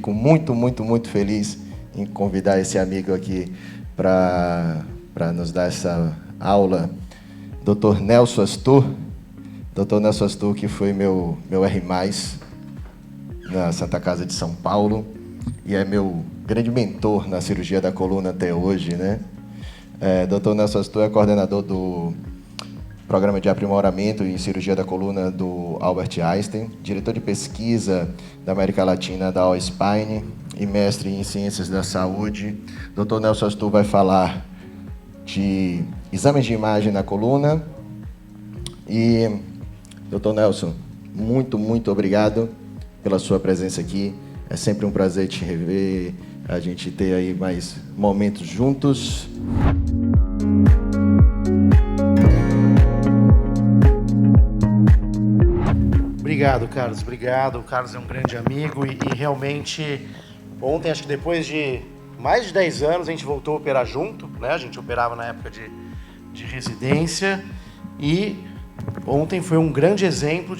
fico muito, muito, muito feliz em convidar esse amigo aqui para nos dar essa aula, Dr. Nelson Astur. Dr. Nelson Astur, que foi meu R+, na Santa Casa de São Paulo, e é meu grande mentor na cirurgia da coluna até hoje, né? Dr. Nelson Astur é coordenador do Programa de Aprimoramento em Cirurgia da Coluna do Albert Einstein, diretor de pesquisa da América Latina da All-Spine e mestre em Ciências da Saúde. Dr. Nelson Astur vai falar de exames de imagem na coluna. E, Dr. Nelson, muito, muito obrigado pela sua presença aqui. É sempre um prazer te rever, a gente ter aí mais momentos juntos. Obrigado, Carlos. Obrigado. O Carlos é um grande amigo e realmente, ontem, acho que depois de mais de 10 anos, a gente voltou a operar junto, né? A gente operava na época de residência e ontem foi um grande exemplo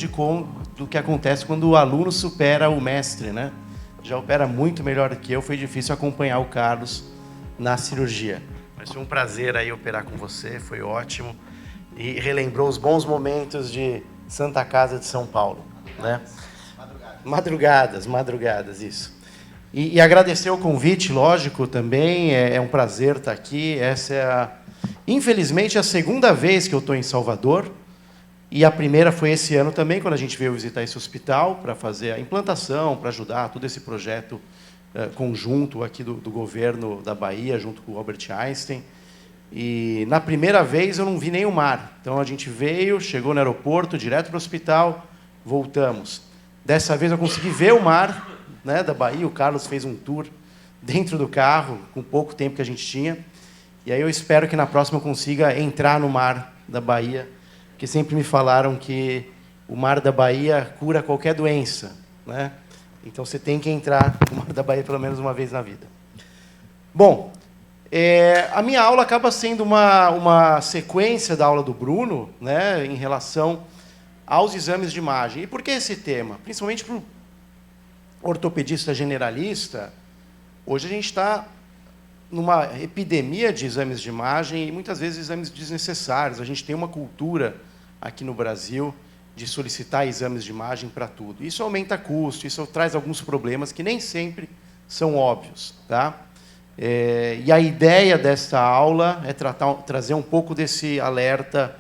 do que acontece quando o aluno supera o mestre, né? Já opera muito melhor do que eu, foi difícil acompanhar o Carlos na cirurgia. Mas foi um prazer aí operar com você, foi ótimo. E relembrou os bons momentos de Santa Casa de São Paulo, né? Madrugadas, isso. E agradecer o convite, lógico, também, é um prazer estar aqui. Essa é, infelizmente, a segunda vez que eu estou em Salvador, e a primeira foi esse ano também, quando a gente veio visitar esse hospital para fazer a implantação, para ajudar todo esse projeto conjunto aqui do governo da Bahia, junto com o Albert Einstein. E na primeira vez eu não vi nem o mar. Então a gente veio, chegou no aeroporto, direto para o hospital, voltamos. Dessa vez eu consegui ver o mar, né, da Bahia. O Carlos fez um tour dentro do carro, com pouco tempo que a gente tinha. E aí eu espero que na próxima eu consiga entrar no mar da Bahia, porque sempre me falaram que o mar da Bahia cura qualquer doença, né? Então você tem que entrar no mar da Bahia pelo menos uma vez na vida. Bom, a minha aula acaba sendo uma sequência da aula do Bruno, né, em relação aos exames de imagem. E por que esse tema? Principalmente para o ortopedista generalista, hoje a gente está numa epidemia de exames de imagem e muitas vezes exames desnecessários. A gente tem uma cultura aqui no Brasil de solicitar exames de imagem para tudo. Isso aumenta custo, isso traz alguns problemas que nem sempre são óbvios, tá? E a ideia desta aula é trazer um pouco desse alerta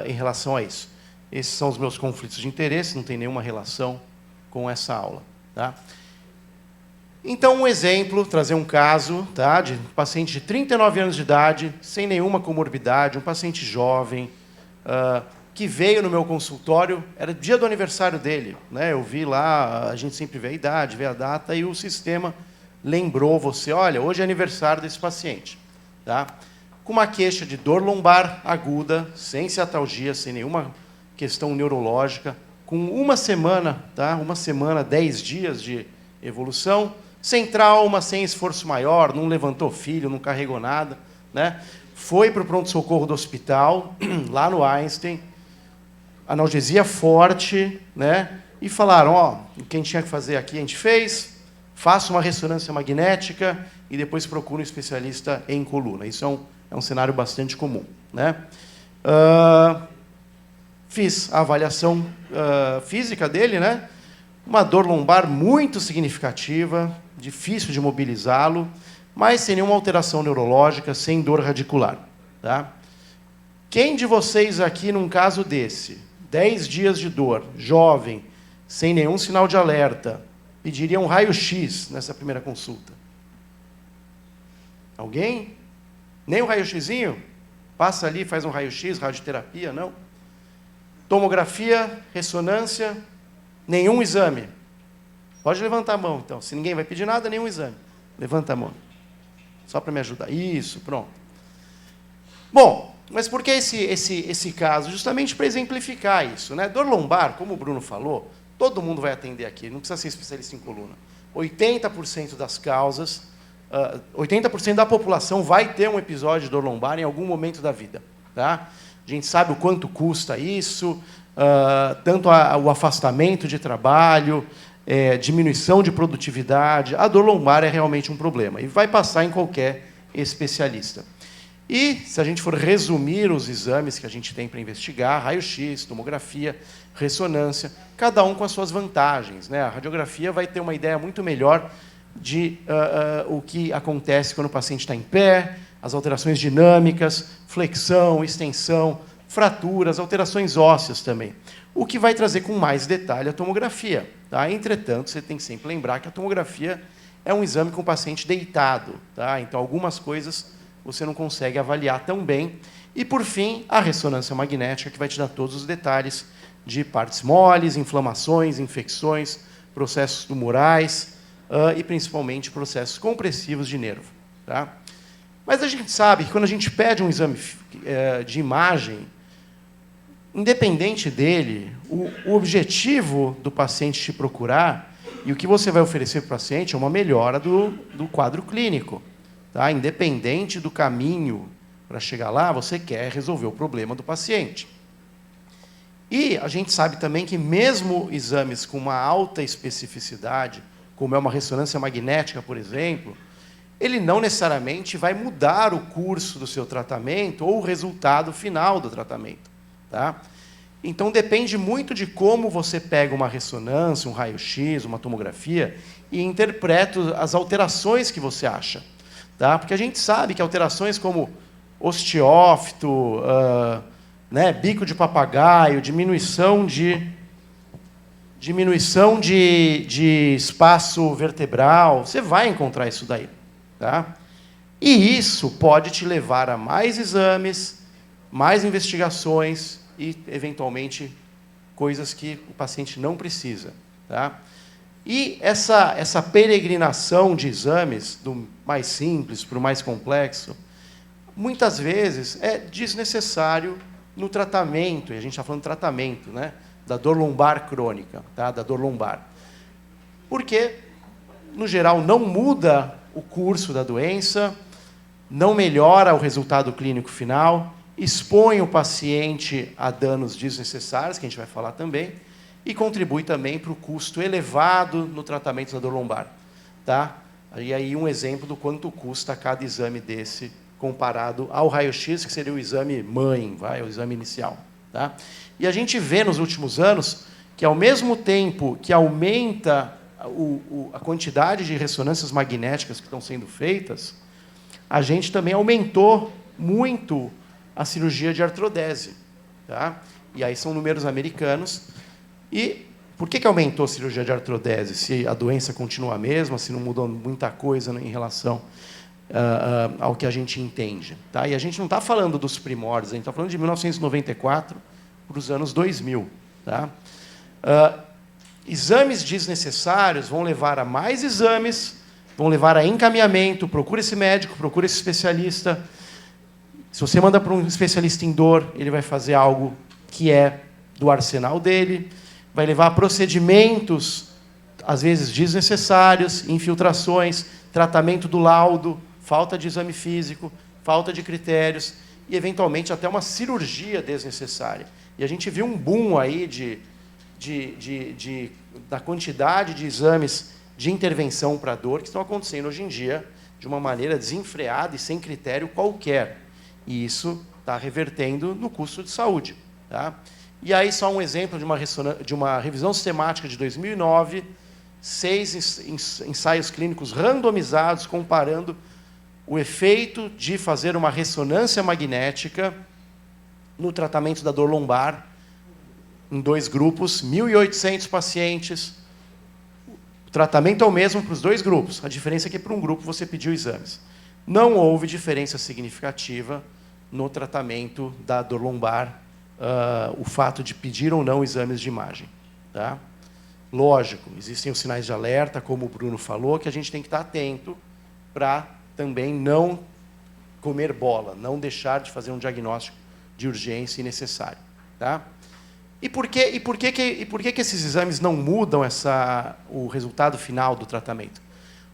em relação a isso. Esses são os meus conflitos de interesse, não tem nenhuma relação com essa aula, tá? Então, um exemplo, trazer um caso, tá, de um paciente de 39 anos de idade, sem nenhuma comorbidade, um paciente jovem, que veio no meu consultório, era dia do aniversário dele, né? Eu vi lá, a gente sempre vê a idade, vê a data, e o sistema lembrou você, olha, hoje é aniversário desse paciente, tá? Com uma queixa de dor lombar aguda, sem ciatalgia, sem nenhuma questão neurológica, com uma semana, tá? 10 dias de evolução, sem trauma, sem esforço maior, não levantou filho, não carregou nada, né? Foi para o pronto-socorro do hospital, lá no Einstein, analgesia forte, né? E falaram, ó, o que a gente tinha que fazer aqui, a gente fez, faça uma ressonância magnética e depois procure um especialista em coluna. Isso é um cenário bastante comum, né? Fiz a avaliação física dele, né? Uma dor lombar muito significativa, difícil de mobilizá-lo, mas sem nenhuma alteração neurológica, sem dor radicular, tá? Quem de vocês aqui, num caso desse, 10 dias de dor, jovem, sem nenhum sinal de alerta, pediria um raio-x nessa primeira consulta? Alguém? Nem um raio-xzinho? Passa ali, faz um raio-x, radioterapia, não? Tomografia, ressonância, nenhum exame. Pode levantar a mão, então. Se ninguém vai pedir nada, nenhum exame. Levanta a mão. Só para me ajudar. Isso, pronto. Bom, mas por que esse caso? Justamente para exemplificar isso, né? Dor lombar, como o Bruno falou, todo mundo vai atender aqui, não precisa ser especialista em coluna. 80% das causas, 80% da população vai ter um episódio de dor lombar em algum momento da vida, tá? A gente sabe o quanto custa isso, tanto o afastamento de trabalho, diminuição de produtividade. A dor lombar é realmente um problema e vai passar em qualquer especialista. E, se a gente for resumir os exames que a gente tem para investigar, raio-x, tomografia, ressonância, cada um com as suas vantagens, né? A radiografia vai ter uma ideia muito melhor de o que acontece quando o paciente está em pé, as alterações dinâmicas, flexão, extensão, fraturas, alterações ósseas também. O que vai trazer com mais detalhe a tomografia. Tá? Entretanto, você tem que sempre lembrar que a tomografia é um exame com o paciente deitado. Tá? Então, algumas coisas você não consegue avaliar tão bem. E, por fim, a ressonância magnética, que vai te dar todos os detalhes de partes moles, inflamações, infecções, processos tumorais e, principalmente, processos compressivos de nervo. Tá? Mas a gente sabe que, quando a gente pede um exame de imagem, independente dele, o objetivo do paciente te procurar e o que você vai oferecer para o paciente é uma melhora do quadro clínico. Tá? Independente do caminho para chegar lá, você quer resolver o problema do paciente. E a gente sabe também que mesmo exames com uma alta especificidade, como é uma ressonância magnética, por exemplo, ele não necessariamente vai mudar o curso do seu tratamento ou o resultado final do tratamento. Tá? Então, depende muito de como você pega uma ressonância, um raio-x, uma tomografia e interpreta as alterações que você acha. Tá? Porque a gente sabe que alterações como osteófito, bico de papagaio, diminuição de espaço vertebral, você vai encontrar isso daí. Tá? E isso pode te levar a mais exames, mais investigações e, eventualmente, coisas que o paciente não precisa. Tá? E essa peregrinação de exames, do mais simples para o mais complexo, muitas vezes é desnecessário no tratamento, e a gente está falando de tratamento, né, da dor lombar crônica, tá, da dor lombar. Porque, no geral, não muda o curso da doença, não melhora o resultado clínico final, expõe o paciente a danos desnecessários, que a gente vai falar também, e contribui também para o custo elevado no tratamento da dor lombar. Tá? E aí um exemplo do quanto custa cada exame desse comparado ao raio-x, que seria o exame mãe, o exame inicial. Tá? E a gente vê nos últimos anos que, ao mesmo tempo que aumenta a quantidade de ressonâncias magnéticas que estão sendo feitas, a gente também aumentou muito a cirurgia de artrodese. Tá? E aí são números americanos. E por que aumentou a cirurgia de artrodese? Se a doença continua a mesma, se não mudou muita coisa em relação ao que a gente entende. Tá? E a gente não está falando dos primórdios, a gente está falando de 1994 para os anos 2000. Tá? Exames desnecessários vão levar a mais exames, vão levar a encaminhamento, procura esse médico, procura esse especialista. Se você manda para um especialista em dor, ele vai fazer algo que é do arsenal dele, vai levar a procedimentos, às vezes desnecessários, infiltrações, tratamento do laudo, falta de exame físico, falta de critérios e, eventualmente, até uma cirurgia desnecessária. E a gente viu um boom aí da quantidade de exames de intervenção para dor que estão acontecendo hoje em dia de uma maneira desenfreada e sem critério qualquer. E isso está revertendo no custo de saúde. Tá? E aí, só um exemplo de uma revisão sistemática de 2009, 6 ensaios clínicos randomizados comparando o efeito de fazer uma ressonância magnética no tratamento da dor lombar em 2 grupos, 1.800 pacientes. O tratamento é o mesmo para os 2 grupos. A diferença é que, para um grupo, você pediu exames. Não houve diferença significativa no tratamento da dor lombar, o fato de pedir ou não exames de imagem. Tá? Lógico, existem os sinais de alerta, como o Bruno falou, que a gente tem que estar atento para também não comer bola, não deixar de fazer um diagnóstico de urgência innecessário. Tá? E por que esses exames não mudam o resultado final do tratamento?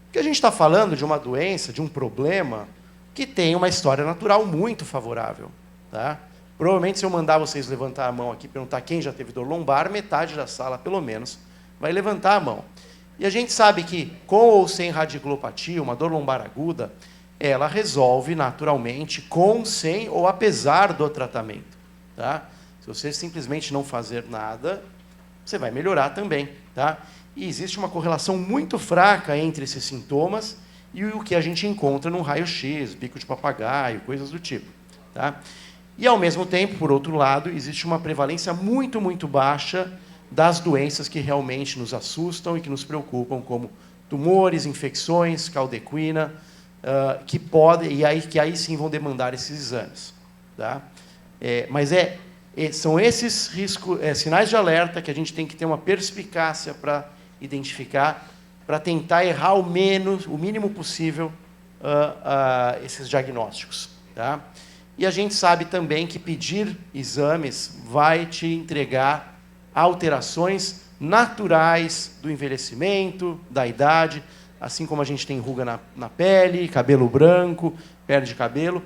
Porque a gente está falando de uma doença, de um problema, que tem uma história natural muito favorável. Tá? Provavelmente, se eu mandar vocês levantar a mão aqui e perguntar quem já teve dor lombar, metade da sala, pelo menos, vai levantar a mão. E a gente sabe que, com ou sem radiculopatia, uma dor lombar aguda, ela resolve naturalmente com, sem ou apesar do tratamento. Tá? Se você simplesmente não fazer nada, você vai melhorar também. Tá? E existe uma correlação muito fraca entre esses sintomas e o que a gente encontra no raio-x, bico de papagaio, coisas do tipo. Tá? E, ao mesmo tempo, por outro lado, existe uma prevalência muito, muito baixa das doenças que realmente nos assustam e que nos preocupam, como tumores, infecções, caldequina, que aí sim vão demandar esses exames. Tá? Mas são esses sinais de alerta que a gente tem que ter uma perspicácia para identificar, para tentar errar o mínimo possível esses diagnósticos. Tá? E a gente sabe também que pedir exames vai te entregar alterações naturais do envelhecimento, da idade, assim como a gente tem ruga na pele, cabelo branco, perda de cabelo,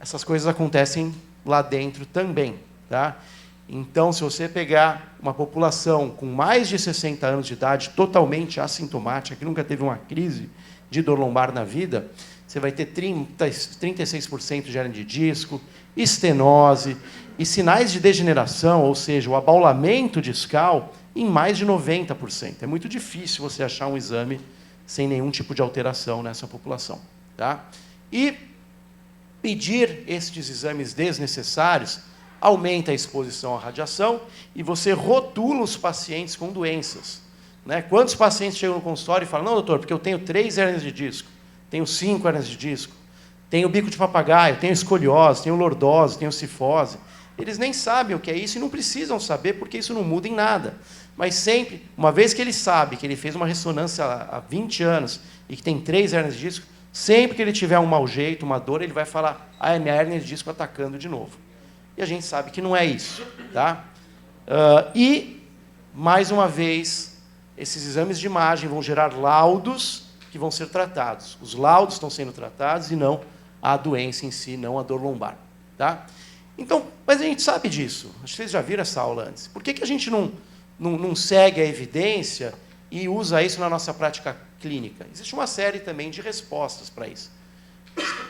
essas coisas acontecem lá dentro também. Tá? Então, se você pegar uma população com mais de 60 anos de idade, totalmente assintomática, que nunca teve uma crise de dor lombar na vida, você vai ter 36% de hernia de disco, estenose e sinais de degeneração, ou seja, o abaulamento discal, em mais de 90%. É muito difícil você achar um exame sem nenhum tipo de alteração nessa população. Tá? E pedir estes exames desnecessários aumenta a exposição à radiação e você rotula os pacientes com doenças. Né? Quantos pacientes chegam no consultório e falam, não, doutor, porque eu tenho 3 hérnias de disco, tenho 5 hérnias de disco, tenho bico de papagaio, tenho escoliose, tenho lordose, tenho cifose. Eles nem sabem o que é isso e não precisam saber, porque isso não muda em nada. Mas sempre, uma vez que ele sabe que ele fez uma ressonância há 20 anos e que tem 3 hérnias de disco, sempre que ele tiver um mau jeito, uma dor, ele vai falar, é minha hérnia de disco atacando de novo. E a gente sabe que não é isso. Tá? E, mais uma vez, esses exames de imagem vão gerar laudos que vão ser tratados. Os laudos estão sendo tratados e não a doença em si, não a dor lombar. Tá? Então, mas a gente sabe disso. Acho que vocês já viram essa aula antes. Por que a gente não segue a evidência e usa isso na nossa prática clínica? Existe uma série também de respostas para isso.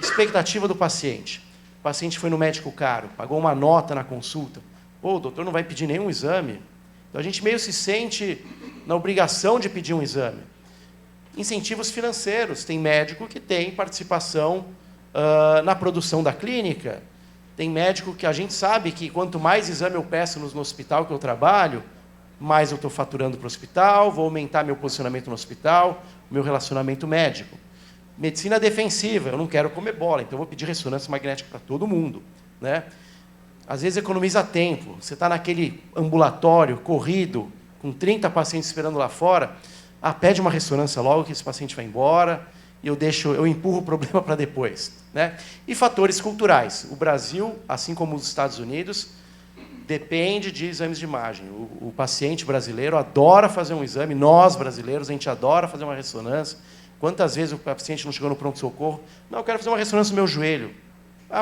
Expectativa do paciente. O paciente foi no médico caro, pagou uma nota na consulta. Pô, o doutor não vai pedir nenhum exame. Então, a gente meio se sente na obrigação de pedir um exame. Incentivos financeiros. Tem médico que tem participação na produção da clínica. Tem médico que a gente sabe que quanto mais exame eu peço no hospital que eu trabalho, mais eu estou faturando para o hospital, vou aumentar meu posicionamento no hospital, meu relacionamento médico. Medicina defensiva, eu não quero comer bola, então eu vou pedir ressonância magnética para todo mundo. Né? Às vezes economiza tempo. Você está naquele ambulatório, corrido, com 30 pacientes esperando lá fora, pede uma ressonância logo que esse paciente vai embora, e eu empurro o problema para depois. Né? E fatores culturais. O Brasil, assim como os Estados Unidos, depende de exames de imagem. O paciente brasileiro adora fazer um exame, nós brasileiros, a gente adora fazer uma ressonância. Quantas vezes o paciente não chegou no pronto-socorro? Não, eu quero fazer uma ressonância no meu joelho.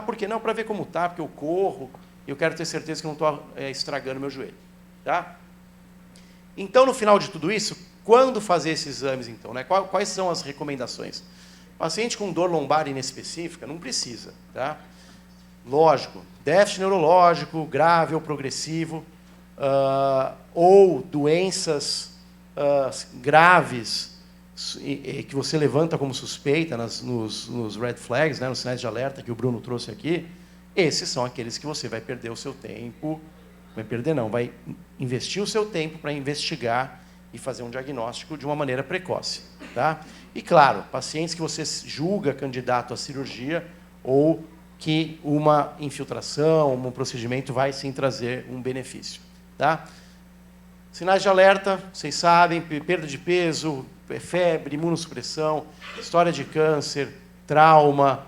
Por que não? Para ver como está, porque eu corro, e eu quero ter certeza que não estou estragando meu joelho. Tá? Então, no final de tudo isso, quando fazer esses exames, então? Né? Quais são as recomendações? Paciente com dor lombar inespecífica não precisa. Tá? Lógico, déficit neurológico, grave ou progressivo, ou doenças graves que você levanta como suspeita nos red flags, né, nos sinais de alerta que o Bruno trouxe aqui, esses são aqueles que você vai perder o seu tempo, vai investir o seu tempo para investigar e fazer um diagnóstico de uma maneira precoce. Tá? E, claro, pacientes que você julga candidato à cirurgia ou que uma infiltração, um procedimento vai sim trazer um benefício. Tá? Sinais de alerta, vocês sabem, perda de peso, febre, imunossupressão, história de câncer, trauma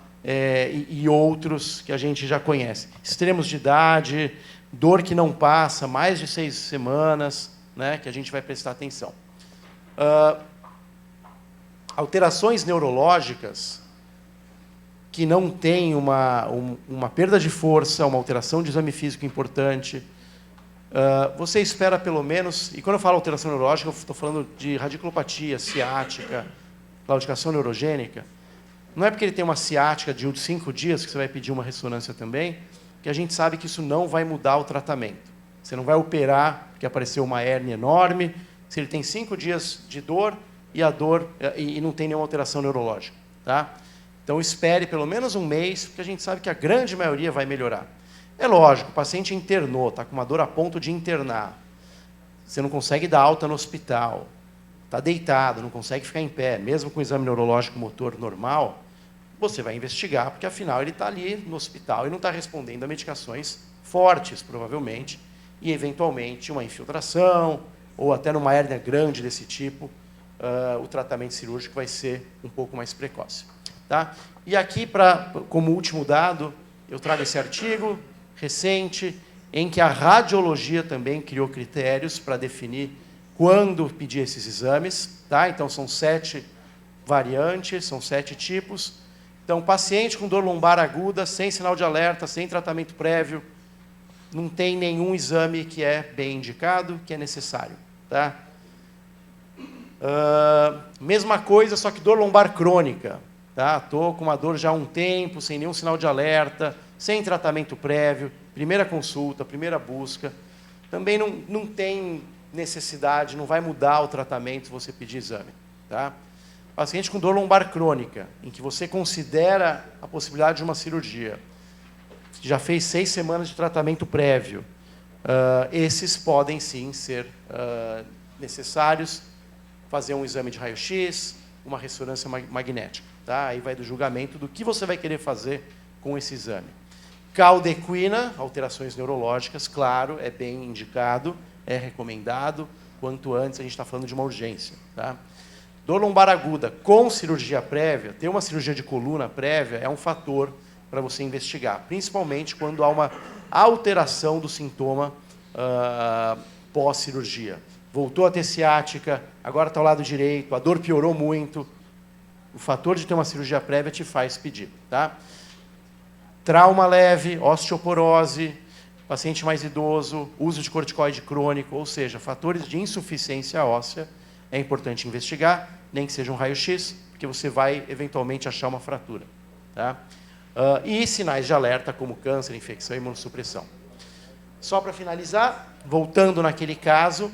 e outros que a gente já conhece. Extremos de idade, dor que não passa, mais de 6 semanas, né, que a gente vai prestar atenção. Alterações neurológicas que não têm uma perda de força, uma alteração de exame físico importante, você espera pelo menos, e quando eu falo alteração neurológica, eu estou falando de radiculopatia, ciática, claudicação neurogênica. Não é porque ele tem uma ciática de 5 dias que você vai pedir uma ressonância também, que a gente sabe que isso não vai mudar o tratamento. Você não vai operar porque apareceu uma hérnia enorme, se ele tem 5 dias de dor e não tem nenhuma alteração neurológica. Tá? Então, espere pelo menos um mês, porque a gente sabe que a grande maioria vai melhorar. É lógico, o paciente internou, está com uma dor a ponto de internar. Você não consegue dar alta no hospital, está deitado, não consegue ficar em pé, mesmo com o exame neurológico motor normal, você vai investigar, porque afinal ele está ali no hospital e não está respondendo a medicações fortes, provavelmente, e eventualmente uma infiltração, ou até numa hérnia grande desse tipo, o tratamento cirúrgico vai ser um pouco mais precoce. Tá? E aqui, como último dado, eu trago esse artigo recente, em que a radiologia também criou critérios para definir quando pedir esses exames. Tá? Então, são 7 variantes, são 7 tipos. Então, paciente com dor lombar aguda, sem sinal de alerta, sem tratamento prévio, não tem nenhum exame que é bem indicado, que é necessário. Tá? Mesma coisa, só que dor lombar crônica. Estou com uma dor já há um tempo, sem nenhum sinal de alerta, sem tratamento prévio, primeira consulta, primeira busca. Também não tem necessidade, não vai mudar o tratamento se você pedir exame. Tá? Paciente com dor lombar crônica, em que você considera a possibilidade de uma cirurgia, já fez 6 semanas de tratamento prévio, esses podem sim ser necessários, fazer um exame de raio-x, uma ressonância magnética. Tá? Aí vai do julgamento do que você vai querer fazer com esse exame. Caldequina, alterações neurológicas, claro, é bem indicado, é recomendado, quanto antes a gente está falando de uma urgência. Tá? Dor lombar aguda com cirurgia prévia, ter uma cirurgia de coluna prévia é um fator para você investigar, principalmente quando há uma alteração do sintoma pós-cirurgia. Voltou a ter ciática, agora está ao lado direito, a dor piorou muito. O fator de ter uma cirurgia prévia te faz pedir. Tá? Trauma leve, osteoporose, paciente mais idoso, uso de corticoide crônico, ou seja, fatores de insuficiência óssea, é importante investigar, nem que seja um raio-x, porque você vai eventualmente achar uma fratura. Tá? E sinais de alerta, como câncer, infecção e imunossupressão. Só para finalizar, voltando naquele caso,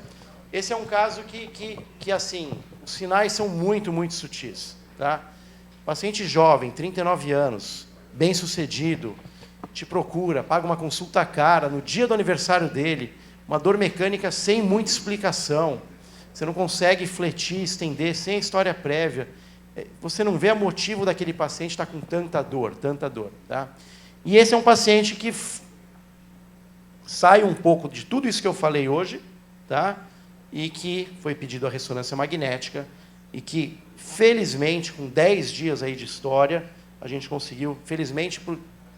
esse é um caso que assim, os sinais são muito, muito sutis. Tá? Paciente jovem, 39 anos, bem-sucedido, te procura, paga uma consulta cara, no dia do aniversário dele, uma dor mecânica sem muita explicação, você não consegue fletir, estender, sem história prévia, você não vê o motivo daquele paciente estar com tanta dor, tanta dor. Tá? E esse é um paciente que sai um pouco de tudo isso que eu falei hoje, tá? E que foi pedido a ressonância magnética, e que, felizmente, com 10 dias aí de história, a gente conseguiu, felizmente para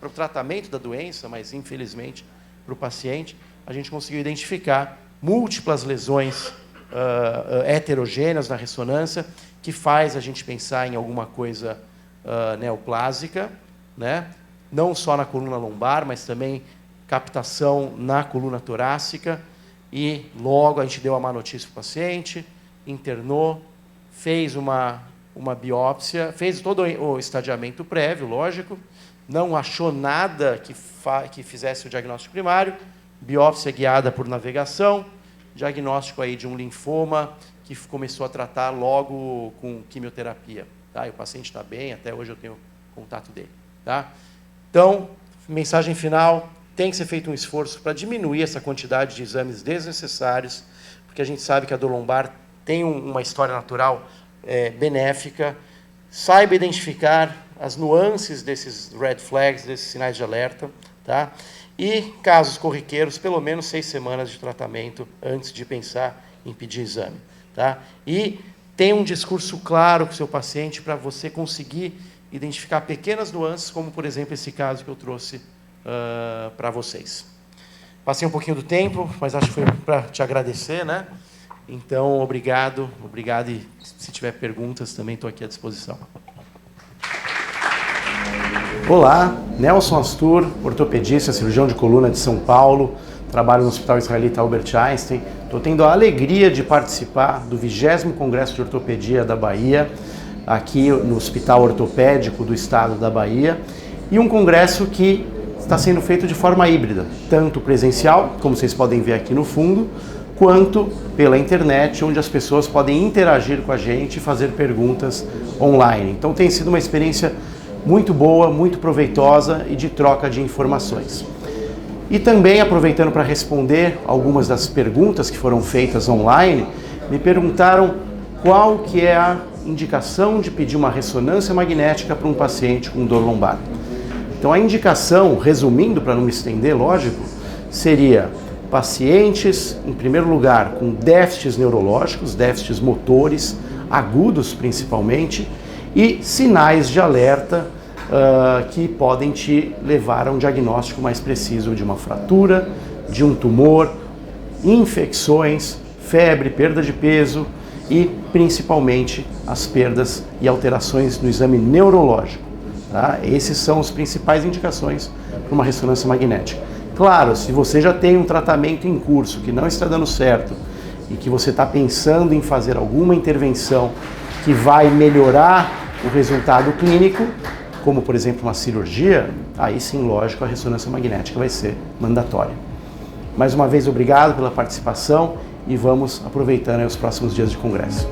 o tratamento da doença, mas infelizmente para o paciente, a gente conseguiu identificar múltiplas lesões heterogêneas na ressonância, que faz a gente pensar em alguma coisa neoplásica, né? Não só na coluna lombar, mas também captação na coluna torácica, e logo a gente deu a má notícia para o paciente, internou, fez uma biópsia, fez todo o estadiamento prévio, lógico, não achou nada que fizesse o diagnóstico primário, biópsia guiada por navegação, diagnóstico aí de um linfoma que começou a tratar logo com quimioterapia. Tá? E o paciente está bem, até hoje eu tenho contato dele. Tá? Então, mensagem final, tem que ser feito um esforço para diminuir essa quantidade de exames desnecessários, porque a gente sabe que a dor lombar tem uma história natural benéfica. Saiba identificar as nuances desses red flags, desses sinais de alerta. Tá? E, casos corriqueiros, pelo menos 6 semanas de tratamento antes de pensar em pedir exame. Tá? E tenha um discurso claro com o seu paciente para você conseguir identificar pequenas nuances, como, por exemplo, esse caso que eu trouxe para vocês. Passei um pouquinho do tempo, mas acho que foi para te agradecer, né? Então, obrigado, e se tiver perguntas, também estou aqui à disposição. Olá, Nelson Astur, ortopedista, cirurgião de coluna de São Paulo, trabalho no Hospital Israelita Albert Einstein. Estou tendo a alegria de participar do 20º Congresso de Ortopedia da Bahia, aqui no Hospital Ortopédico do Estado da Bahia, e um congresso que está sendo feito de forma híbrida, tanto presencial, como vocês podem ver aqui no fundo, quanto pela internet, onde as pessoas podem interagir com a gente e fazer perguntas online. Então tem sido uma experiência muito boa, muito proveitosa e de troca de informações. E também, aproveitando para responder algumas das perguntas que foram feitas online, me perguntaram qual que é a indicação de pedir uma ressonância magnética para um paciente com dor lombar. Então a indicação, resumindo para não me estender, lógico, seria pacientes, em primeiro lugar, com déficits neurológicos, déficits motores, agudos principalmente, e sinais de alerta que podem te levar a um diagnóstico mais preciso de uma fratura, de um tumor, infecções, febre, perda de peso e principalmente as perdas e alterações no exame neurológico. Tá? Esses são as principais indicações para uma ressonância magnética. Claro, se você já tem um tratamento em curso que não está dando certo e que você está pensando em fazer alguma intervenção que vai melhorar o resultado clínico, como por exemplo uma cirurgia, aí sim, lógico, a ressonância magnética vai ser mandatória. Mais uma vez, obrigado pela participação e vamos aproveitando os próximos dias de congresso.